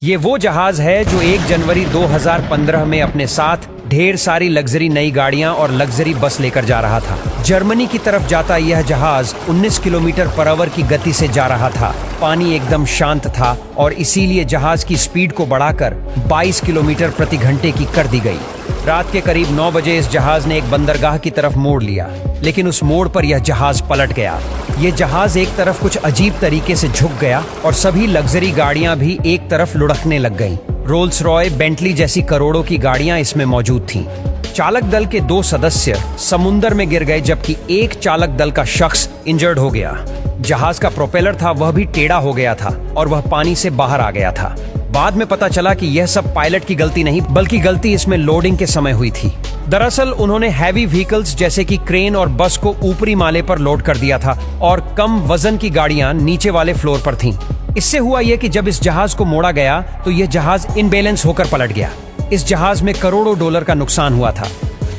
ये वो जहाज है जो 1 जनवरी 2015 में अपने साथ ढेर सारी लग्जरी नई गाड़ियां और लग्जरी बस लेकर जा रहा था। जर्मनी की तरफ जाता यह जहाज 19 किलोमीटर पर आवर की गति से जा रहा था। पानी एकदम शांत था और इसीलिए जहाज की स्पीड को बढ़ाकर 22 किलोमीटर प्रति घंटे की कर दी गई। रात के करीब 9 बजे इस जहाज ने एक बंदरगाह की तरफ मोड़ लिया, लेकिन उस मोड़ पर यह जहाज पलट गया। ये जहाज एक तरफ कुछ अजीब तरीके से झुक गया और सभी लग्जरी गाड़ियां भी एक तरफ लुढ़कने लग गईं। रोल्स रॉय, बेंटली जैसी करोड़ों की गाड़ियां इसमें मौजूद थीं। चालक दल के 2 सदस्य समुंदर में गिर गए, जबकि एक चालक दल का शख्स इंजर्ड हो गया। जहाज का प्रोपेलर था वह भी टेढ़ा हो गया था और वह पानी से बाहर आ गया था। बाद में पता चला कि यह सब पायलट की गलती नहीं, बल्कि गलती इसमें लोडिंग के समय हुई थी। दरअसल उन्होंने हैवी व्हीकल्स जैसे कि क्रेन और बस को ऊपरी माले पर लोड कर दिया था और कम वजन की गाड़ियां नीचे वाले फ्लोर पर थीं। इससे हुआ यह कि जब इस जहाज को मोड़ा गया तो यह जहाज इनबैलेंस होकर पलट गया। इस जहाज में करोड़ों डॉलर का नुकसान हुआ था।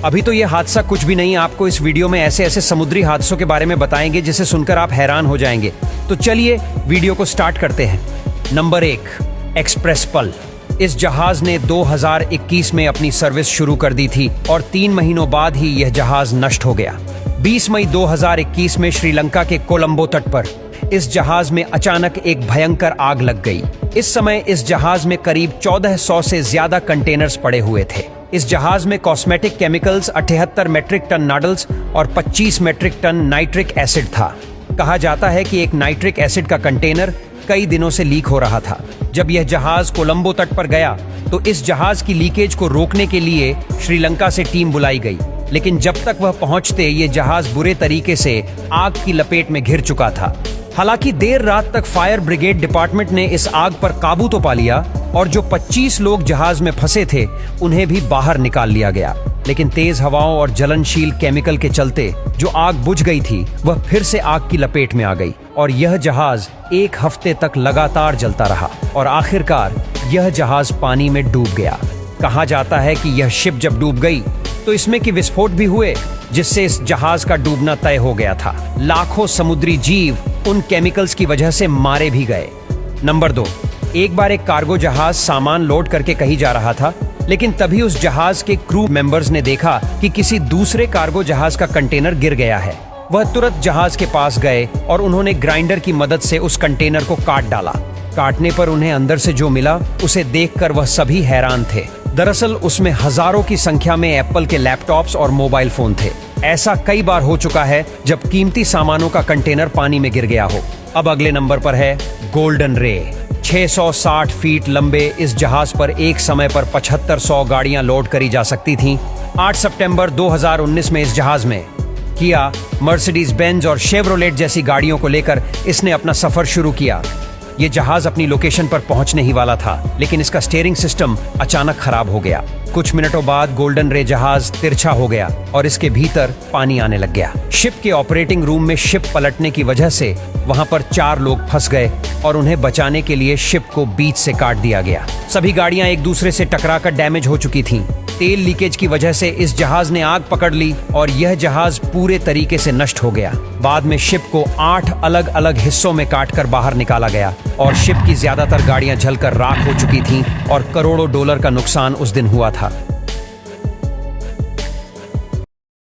अभी तो यह हादसा कुछ भी नहीं, आपको इस वीडियो में ऐसे ऐसे समुद्री हादसों के बारे में बताएंगे जिसे सुनकर आप हैरान हो जाएंगे। तो चलिए वीडियो को स्टार्ट करते हैं। नंबर 1, एक्सप्रेस पल। इस जहाज ने 2021 में अपनी सर्विस शुरू कर दी थी और 3 महीनों बाद ही यह जहाज नष्ट हो गया। 20 मई 2021 में श्रीलंका के कोलंबो तट पर इस जहाज में अचानक एक भयंकर आग लग गई। इस समय इस जहाज में करीब 1400 से ज्यादा कंटेनर्स पड़े हुए थे। इस जहाज में cosmetic chemicals, 78 metric ton nurdles और 25 मेट्रिक टन नाइट्रिक एसिड था। कहा जाता है कि एक नाइट्रिक एसिड का कंटेनर कई दिनों से लीक हो रहा था। जब यह जहाज कोलंबो तट पर गया तो इस जहाज की लीकेज को रोकने के लिए श्रीलंका से टीम बुलाई गई, लेकिन जब तक वह पहुंचते ये जहाज बुरे तरीके से आग की लपेट में घिर चुका था। हालांकि देर रात तक फायर ब्रिगेड डिपार्टमेंट ने इस आग पर काबू तो पा लिया और जो 25 लोग जहाज में फंसे थे उन्हें भी बाहर निकाल लिया गया, लेकिन तेज हवाओं और जलनशील केमिकल के चलते जो आग बुझ गई थी वह फिर से आग की लपेट में आ गई और यह जहाज 1 हफ्ते तक लगातार जलता रहा और आखिरकार यह जहाज पानी में डूब गया। कहा जाता है कि यह शिप जब डूब गई तो इसमें कि विस्फोट भी हुए, जिससे इस जहाज का डूबना तय हो गया था। लाखों समुद्री जीव उन केमिकल्स की वजह से मारे भी गए। नंबर 2, एक बार एक कार्गो जहाज सामान लोड करके कहीं जा रहा था, लेकिन तभी उस जहाज के क्रू मेंबर्स ने देखा कि किसी दूसरे कार्गो जहाज का कंटेनर गिर गया है। वह तुरंत जहाज के पास गए और उन्होंने ग्राइंडर की मदद से उस कंटेनर को काट डाला। काटने पर उन्हें अंदर से जो मिला उसे देखकर वह सभी हैरान थे। दरअसल उसमें हजारों की संख्या में एप्पल के लैपटॉप्स और मोबाइल फोन थे। ऐसा कई बार हो चुका है जब कीमती सामानों का कंटेनर पानी में गिर गया हो। अब अगले नंबर पर है गोल्डन रे। 660 फीट लंबे इस जहाज पर एक समय पर 7500 गाड़ियां लोड करी जा सकती थीं। 8 सितंबर 2019 में इस जहाज में किया, मर्सिडीज बेंज और शेवरोलेट जैसी गाड़ियों को लेकर इसने अपना सफर शुरू किया। ये जहाज अपनी लोकेशन पर पहुंचने ही वाला था, लेकिन इसका स्टीयरिंग सिस्टम अचानक खराब हो गया। कुछ मिनटों बाद गोल्डन रे जहाज तिरछा हो गया और इसके भीतर पानी आने लग गया। शिप के ऑपरेटिंग रूम में शिप पलटने की वजह से वहां पर 4 लोग फंस गए और उन्हें बचाने के लिए शिप को बीच से काट दिया गया। सभी गाड़ियां एक दूसरे से टकराकर डैमेज हो चुकी थीं। तेल लीकेज की वजह से इस जहाज ने आग पकड़ ली और यह जहाज पूरे तरीके से नष्ट हो गया। बाद में शिप को 8 अलग अलग हिस्सों में काटकर बाहर निकाला गया और शिप की ज्यादातर गाड़ियां जलकर राख हो चुकी थीं और करोड़ों डॉलर का नुकसान उस दिन हुआ था।